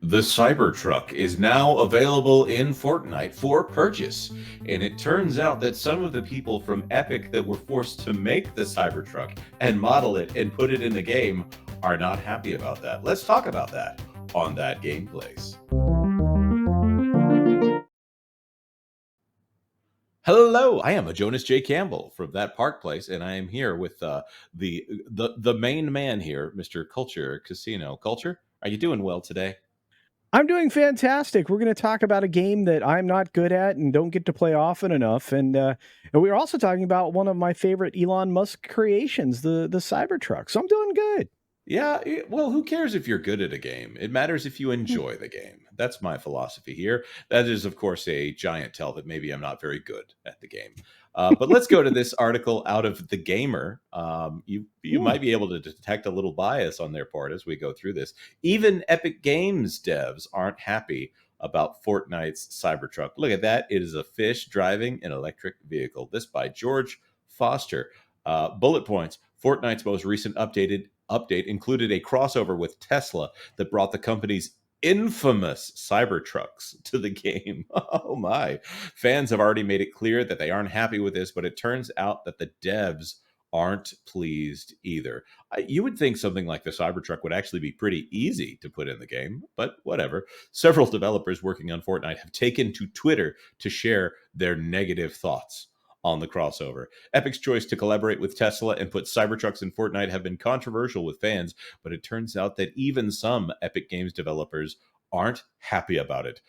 The Cybertruck is now available in Fortnite for purchase, and it turns out that some of the people from Epic that were forced to make the Cybertruck and model it and put it in the game are not happy about that. Let's talk about that on That Gameplays. Hello, I am a Jonas J. Campbell from That Park Place, and I am here with the main man here, Mr. Culture Casino. Culture, are you doing well today? I'm doing fantastic. We're going to talk about a game that I'm not good at and don't get to play often enough, and we're also talking about one of my favorite Elon Musk creations, the Cybertruck. So I'm doing good. Yeah, well, who cares if you're good at a game? It matters if you Hmm. enjoy the game. That's my philosophy here. That is, of course, a giant tell that maybe I'm not very good at the game. But let's go to this article out of The Gamer. You Hmm. might be able to detect a little bias on their part as we go through this. Even Epic Games devs aren't happy about Fortnite's Cybertruck. Look at that. It is a fish driving an electric vehicle. This by George Foster. Bullet points. Fortnite's most recent update included a crossover with Tesla that brought the company's infamous Cybertrucks to the game. Oh my. Fans have already made it clear that they aren't happy with this, but it turns out that the devs aren't pleased either. You would think something like the Cybertruck would actually be pretty easy to put in the game, but whatever. Several developers working on Fortnite have taken to Twitter to share their negative thoughts on the crossover. Epic's choice to collaborate with Tesla and put Cybertrucks in Fortnite have been controversial with fans, but it turns out that even some Epic Games developers aren't happy about it.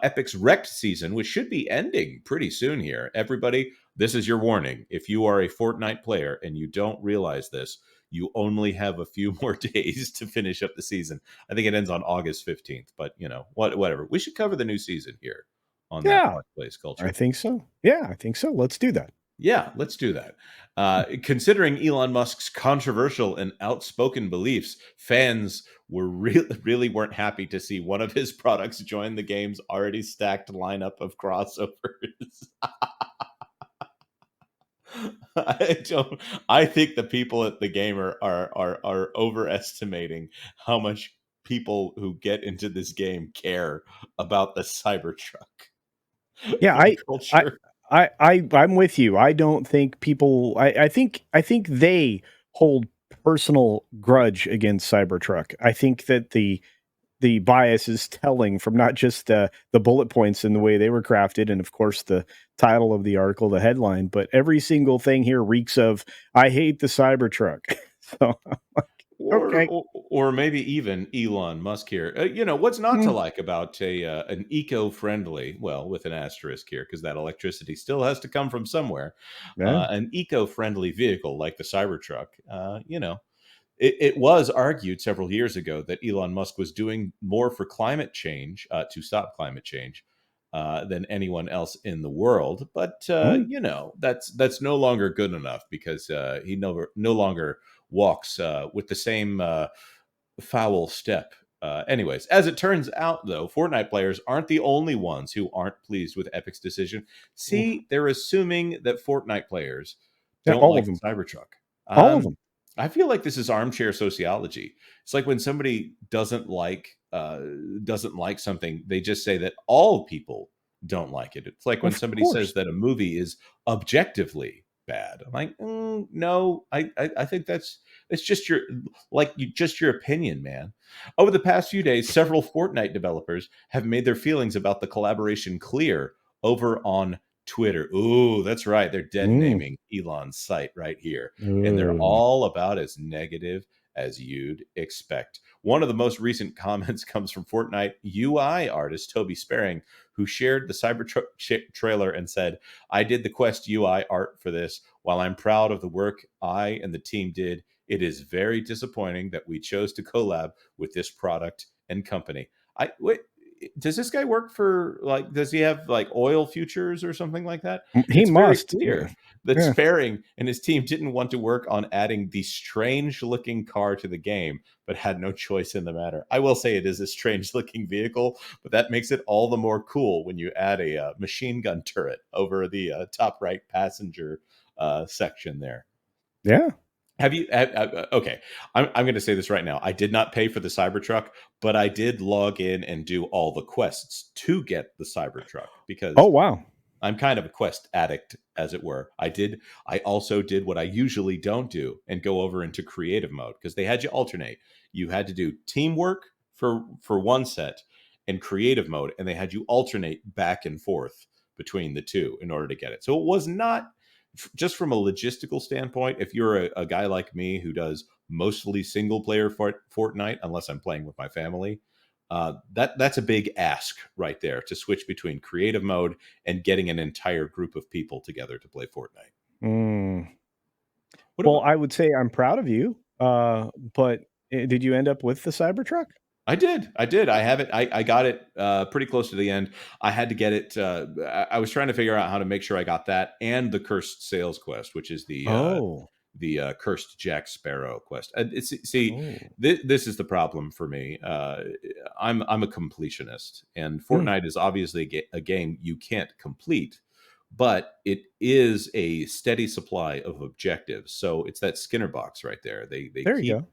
Epic's Wrecked season, which should be ending pretty soon here. Everybody, this is your warning. If you are a Fortnite player and you don't realize this, you only have a few more days to finish up the season. I think it ends on August 15th, but whatever. We should cover the new season here on That Yeah, Park Place I Culture. think so. Yeah, I think so. Let's do that. Yeah, let's do that. Considering Elon Musk's controversial and outspoken beliefs, fans were really weren't happy to see one of his products join the game's already stacked lineup of crossovers. I don't. I think the people at the gamer are overestimating how much people who get into this game care about the Cybertruck. Yeah, I, Culture. I'm with you. I don't think people. I think they hold personal grudge against Cybertruck. I think that the bias is telling from not just the bullet points and the way they were crafted, and of course the title of the article, the headline, but every single thing here reeks of "I hate the Cybertruck." So Or, okay, or or maybe even Elon Musk here. What's not to mm, like about an eco-friendly, well, with an asterisk here, because that electricity still has to come from somewhere. yeah, An eco-friendly vehicle like the Cybertruck. It was argued several years ago that Elon Musk was doing more for climate change to stop climate change than anyone else in the world. But mm, that's no longer good enough because he no longer walks with the same foul step. Anyways, as it turns out, though, Fortnite players aren't the only ones who aren't pleased with Epic's decision. oof. See, they're assuming that Fortnite players Yeah, don't all of like them, the Cybertruck. all of Um, them. I feel like this is armchair sociology. It's like when somebody doesn't like something, they just say that all people don't like it. It's like when Of somebody says course. that a movie is objectively bad. I'm like, no, I think it's just just your opinion, man. Over the past few days, several Fortnite developers have made their feelings about the collaboration clear over on Twitter. Ooh, that's right. They're dead Mm. naming Elon's site right here. And they're Uh, all about as negative as you'd expect. One of the most recent comments comes from Fortnite UI artist Toby Sparing, who shared the Cybertruck trailer and said, I did the Quest UI art for this. While I'm proud of the work I and the team did, it is very disappointing that we chose to collab with this product and company. I wait, does this guy work for like does he have like oil futures or something like that? he It's very must. clear that Yeah. Sparing and his team didn't want to work on adding the strange looking car to the game, but had no choice in the matter. I will say it is a strange looking vehicle, but that makes it all the more cool when you add a machine gun turret over the top right passenger section there. Yeah. Have you? Okay, I'm going to say this right now. I did not pay for the Cybertruck, but I did log in and do all the quests to get the Cybertruck Oh because wow. I'm kind of a quest addict, as it were. I also did what I usually don't do and go over into creative mode because they had you alternate. You had to do teamwork for one set and creative mode, and they had you alternate back and forth between the two in order to get it. So it was not just from a logistical standpoint. If you're a guy like me who does mostly single player Fortnite, unless I'm playing with my family, that's a big ask right there to switch between creative mode and getting an entire group of people together to play Fortnite. Mm. What Well, about? I would say I'm proud of you. But did you end up with the Cybertruck? I did. I did. I have it. I got it pretty close to the end. I had to get it. I was trying to figure out how to make sure I got that and the cursed sales quest, which is Oh. the cursed Jack Sparrow quest. See, Oh. this is the problem for me. I'm a completionist, and Mm. Fortnite is obviously a game you can't complete, but it is a steady supply of objectives. So it's that Skinner box right there. There you go.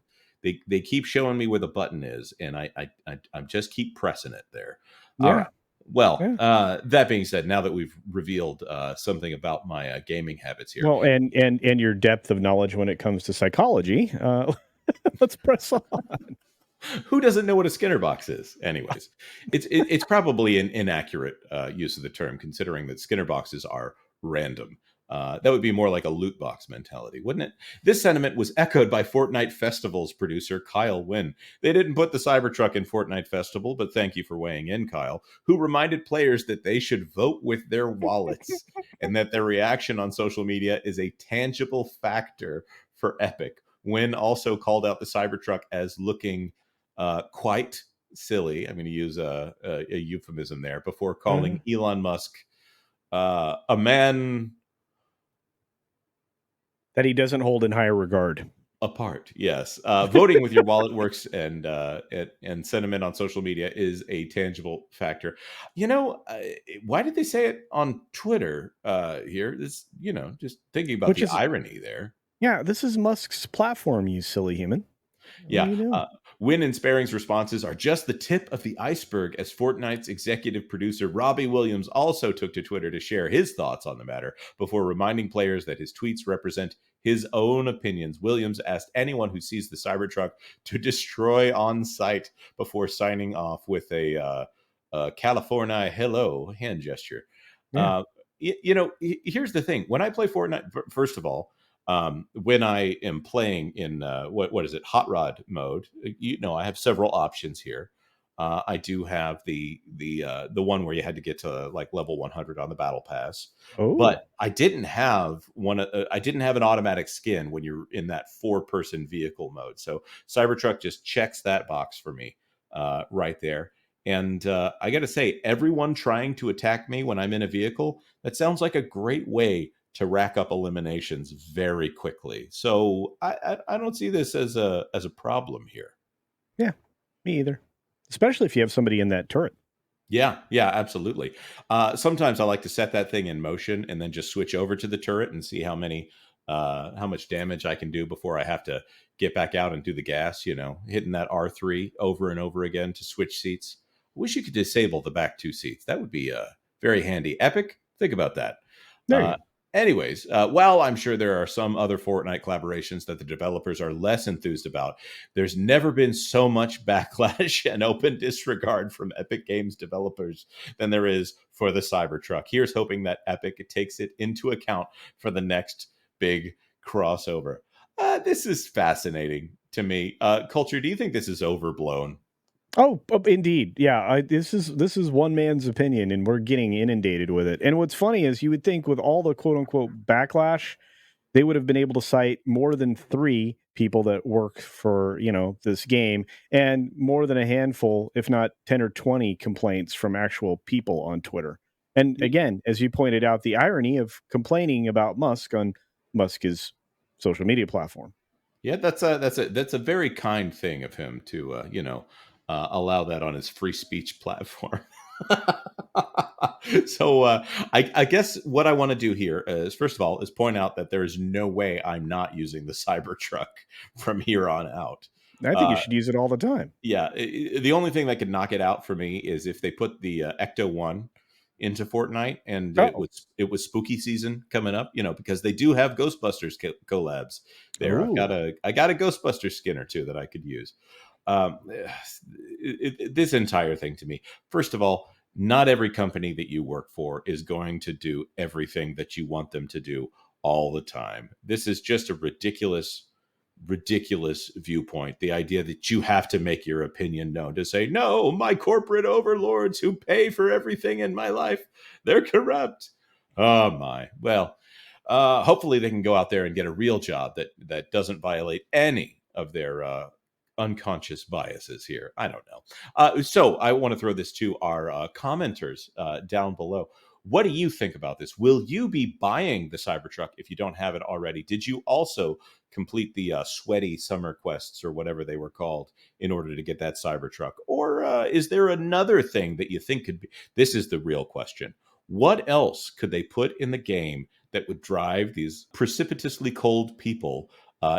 They keep showing me where the button is, and I just keep pressing it there. All Yeah. right. Well, Yeah. that being said, now that we've revealed something about my gaming habits here, Well, and your depth of knowledge when it comes to psychology. Let's press on. who doesn't know what a Skinner box is? Anyways, it's probably an inaccurate use of the term, considering that Skinner boxes are random. That would be more like a loot box mentality, wouldn't it? This sentiment was echoed by Fortnite Festival's producer Kyle Wynn. They didn't put the Cybertruck in Fortnite Festival, but thank you for weighing in, Kyle, who reminded players that they should vote with their wallets and that their reaction on social media is a tangible factor for Epic. Wynn also called out the Cybertruck as looking quite silly. I'm going to use a euphemism there before calling Elon Musk a man That he doesn't hold in higher regard. apart. Yes, voting with your wallet works, and sentiment on social media is a tangible factor. You know, why did they say it on Twitter? Here, this just thinking about Which the is, irony there. yeah, this is Musk's platform, you silly human. What are Yeah. you doing? Wynn and Sparing's responses are just the tip of the iceberg, as Fortnite's executive producer Robbie Williams also took to Twitter to share his thoughts on the matter before reminding players that his tweets represent his own opinions. Williams asked anyone who sees the Cybertruck to destroy on sight before signing off with a California hello hand gesture. Yeah. Uh, here's the thing: when I play Fortnite, first of all, when I am playing in what is it, hot rod mode, I have several options here. I do have the one where you had to get to like level 100 on the battle pass, but Oh. I didn't have one. I didn't have an automatic skin when you're in that 4-person vehicle mode. So Cybertruck just checks that box for me right there. And I got to say, everyone trying to attack me when I'm in a vehicle, that sounds like a great way to rack up eliminations very quickly. So I don't see this as a problem here. Yeah. Me either. Especially if you have somebody in that turret. Yeah, absolutely. Sometimes I like to set that thing in motion and then just switch over to the turret and see how much damage I can do before I have to get back out and do the gas. Hitting that R3 over and over again to switch seats. Wish you could disable the back 2 seats. That would be very handy. Epic, think about that. There you Uh, go. Anyways, while I'm sure there are some other Fortnite collaborations that the developers are less enthused about, there's never been so much backlash and open disregard from Epic Games developers than there is for the Cybertruck. Here's hoping that Epic takes it into account for the next big crossover. This is fascinating to me. Culture, do you think this is overblown? Indeed. Yeah, this is one man's opinion, and we're getting inundated with it. And what's funny is you would think with all the quote unquote backlash, they would have been able to cite more than 3 people that work for, this game, and more than a handful, if not 10 or 20 complaints from actual people on Twitter. And again, as you pointed out, the irony of complaining about Musk on Musk's social media platform. Yeah, that's a very kind thing of him to allow that on his free speech platform. So I guess what I want to do here is, first of all, is point out that there is no way I'm not using the Cybertruck from here on out. I think you Uh, should use it all the time. yeah, the only thing that could knock it out for me is if they put the Ecto One into Fortnite, and Oh, it was spooky season coming up, because they do have Ghostbusters collabs there. oh, I got a Ghostbuster skin or two that I could use. This entire thing to me, first of all, not every company that you work for is going to do everything that you want them to do all the time. This is just a ridiculous viewpoint. The idea that you have to make your opinion known, to say, no, my corporate overlords who pay for everything in my life, they're corrupt. Oh my. Well, hopefully they can go out there and get a real job that doesn't violate any of their unconscious biases here. I don't know. So I want to throw this to our commenters down below. What do you think about this? Will you be buying the Cybertruck if you don't have it already? Did you also complete the sweaty summer quests or whatever they were called in order to get that Cybertruck? Or is there another thing that you think could be? This is the real question. What else could they put in the game that would drive these precipitously cold people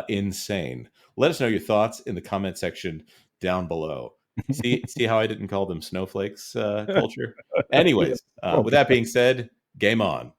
insane? Let us know your thoughts in the comment section down below. See how I didn't call them snowflakes culture? Anyways, well, with that being said, game on.